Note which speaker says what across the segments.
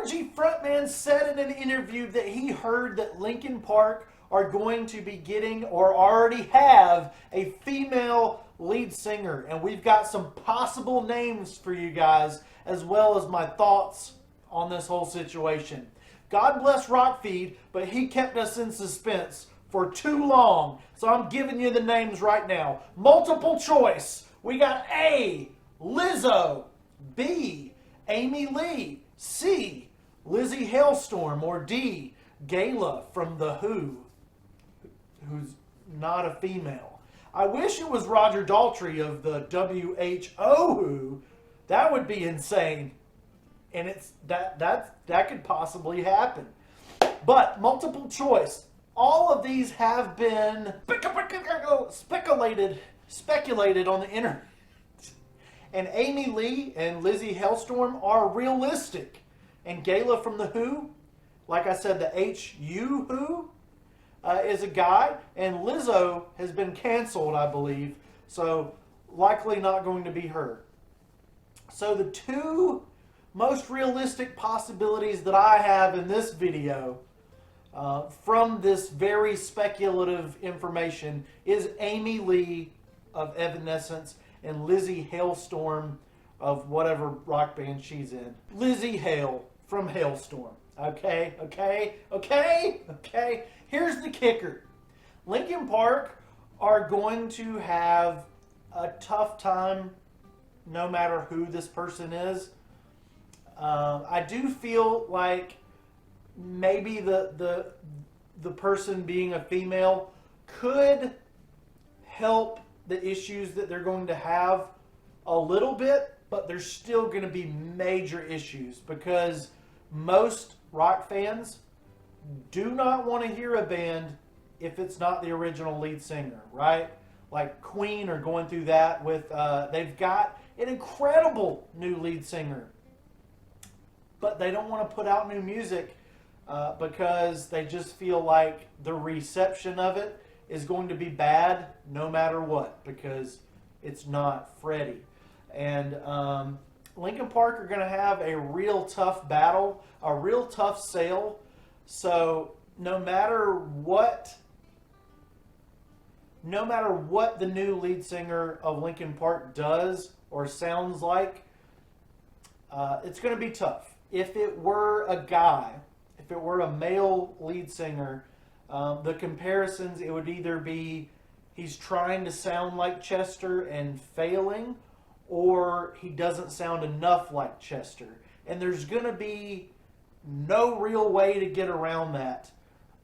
Speaker 1: Prodigy frontman said in an interview that he heard that Linkin Park are going to be getting or already have a female lead singer. And we've got some possible names for you guys, as well as my thoughts on this whole situation. God bless Rockfeed, but he kept us in suspense for too long. So I'm giving you the names right now. Multiple choice. We got A, Lizzo. B, Amy Lee. C, Lizzie Hailstorm. Or D, Gayla from The Who, who's not a female. I wish it was Roger Daltrey of the WHO. That would be insane. And it's that could possibly happen. But multiple choice. All of these have been speculated on the internet. And Amy Lee and Lizzie Hailstorm are realistic. And Gayla from The Who, like I said, the HU Who, is a guy. And Lizzo has been canceled, I believe. So likely not going to be her. So the two most realistic possibilities that I have in this video from this very speculative information is Amy Lee of Evanescence and Lizzie Hailstorm of whatever rock band she's in. Lizzie Hale from Hailstorm. Okay. Here's the kicker. Linkin Park are going to have a tough time no matter who this person is. I do feel like maybe the person being a female could help the issues that they're going to have a little bit, but there's still going to be major issues because most rock fans do not want to hear a band if it's not the original lead singer, right? Like Queen are going through that with, they've got an incredible new lead singer, but they don't want to put out new music because they just feel like the reception of it is going to be bad no matter what because it's not Freddie. And Linkin Park are going to have a real tough battle, a real tough sale. So no matter what the new lead singer of Linkin Park does or sounds like, it's going to be tough. If it were a guy, if it were a male lead singer, the comparisons, it would either be he's trying to sound like Chester and failing, or he doesn't sound enough like Chester. And there's going to be no real way to get around that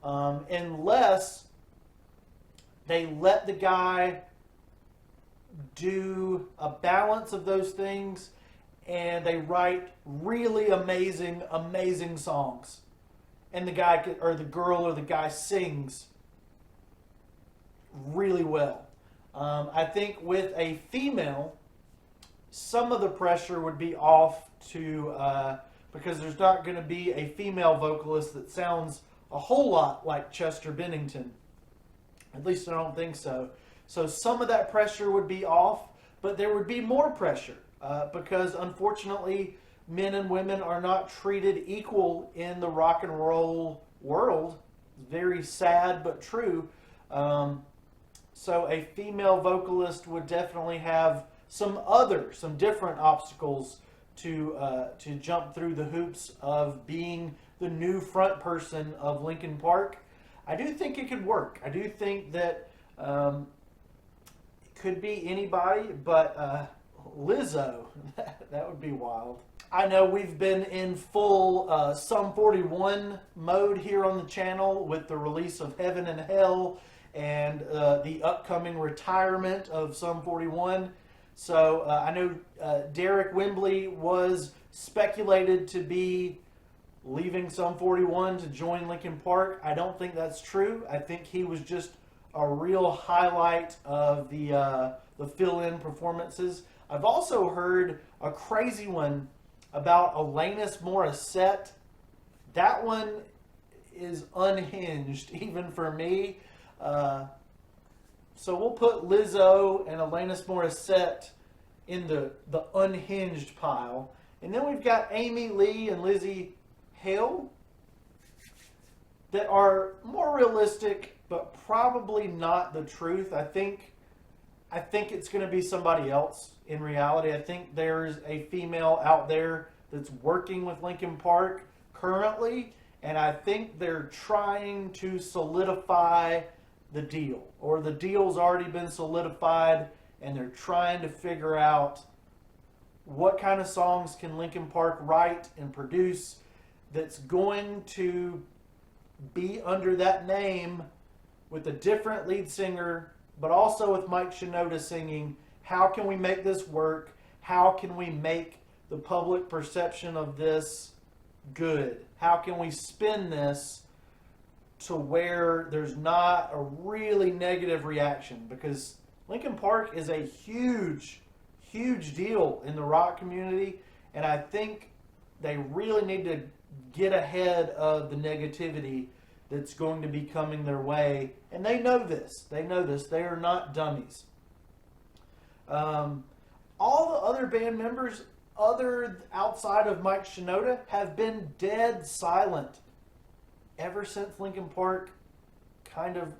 Speaker 1: unless they let the guy do a balance of those things and they write really amazing songs. And the guy or the girl or the guy sings really well. I think with a female, some of the pressure would be off to because there's not going to be a female vocalist that sounds a whole lot like Chester Bennington. At least I don't think so. So some of that pressure would be off, but there would be more pressure because unfortunately men and women are not treated equal in the rock and roll world. Very sad but true. So a female vocalist would definitely have some different obstacles to jump through the hoops of being the new front person of Linkin Park. I do think it could work. I do think that it could be anybody, but Lizzo, that would be wild. I know we've been in full Sum 41 mode here on the channel with the release of Heaven and Hell and the upcoming retirement of Sum 41. So I know Derek Wembley was speculated to be leaving Sum 41 to join Linkin Park. I don't think that's true. I think he was just a real highlight of the fill-in performances. I've also heard a crazy one about Alanis Morissette. That one is unhinged, even for me. So we'll put Lizzo and Alanis Morissette in the unhinged pile. And then we've got Amy Lee and Lizzie hell that are more realistic, but probably not the truth. I think it's going to be somebody else in reality. I think there's a female out there that's working with Linkin Park currently, and I think they're trying to solidify the deal, or the deal's already been solidified, and they're trying to figure out what kind of songs can Linkin Park write and produce that's going to be under that name with a different lead singer, but also with Mike Shinoda singing. How can we make this work? How can we make the public perception of this good? How can we spin this to where there's not a really negative reaction? Because Linkin Park is a huge, huge deal in the rock community, and I think they really need to get ahead of the negativity that's going to be coming their way. And they know this. They know this. They are not dummies. All the other band members, outside of Mike Shinoda, have been dead silent ever since Linkin Park kind of,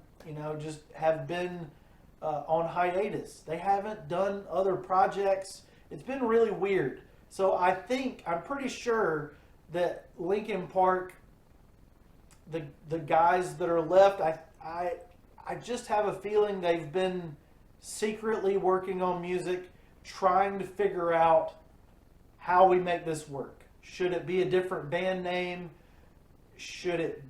Speaker 1: just have been on hiatus. They haven't done other projects. It's been really weird. So I'm pretty sure that Linkin Park, the guys that are left, I just have a feeling they've been secretly working on music, trying to figure out how we make this work. Should it be a different band name? Should it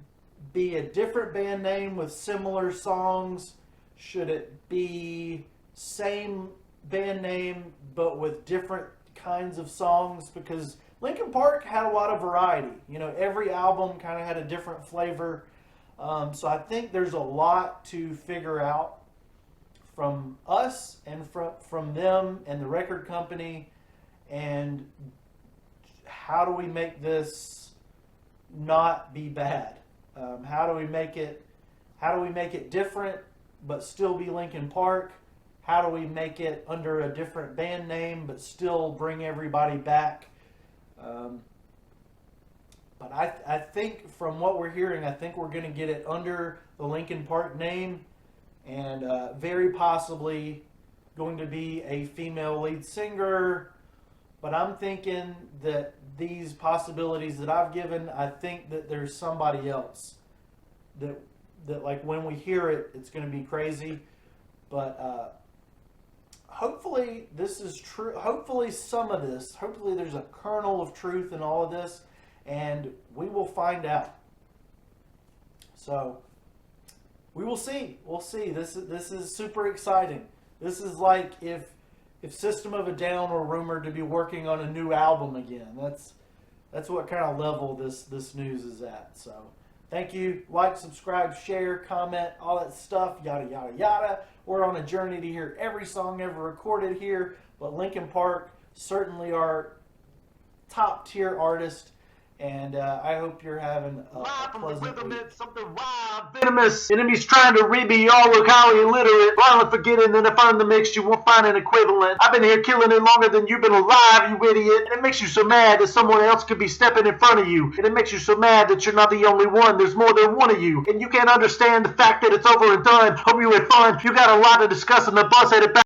Speaker 1: be a different band name with similar songs? Should it be same band name but with different kinds of songs? Because Linkin Park had a lot of variety. Every album kind of had a different flavor. So I think there's a lot to figure out from us and from them and the record company. And how do we make this not be bad? How do we make it different but still be Linkin Park? How do we make it under a different band name but still bring everybody back? But I think from what we're hearing, I think we're going to get it under the Linkin Park name, and very possibly going to be a female lead singer. But I'm thinking that these possibilities that I've given, I think that there's somebody else that like when we hear it, it's going to be crazy. But hopefully this is true. Hopefully hopefully there's a kernel of truth in all of this, and we will find out. So we will see. We'll see. This is super exciting. This is like if System of a Down were rumored to be working on a new album again. That's what kind of level this news is at. So thank you. Like, subscribe, share, comment, all that stuff, yada, yada, yada. We're on a journey to hear every song ever recorded here, but Linkin Park certainly are top tier artist, and I hope you're having a pleasant week.
Speaker 2: Something wild, venomous. Enemies trying to read me, y'all look highly illiterate. Blindly forgetting that if I'm the mix, you won't find an equivalent. I've been here killing it longer than you've been alive, you idiot. And it makes you so mad that someone else could be stepping in front of you. And it makes you so mad that you're not the only one. There's more than one of you. And you can't understand the fact that it's over and done. Hope you had fun. You got a lot to discuss in the bus headed back.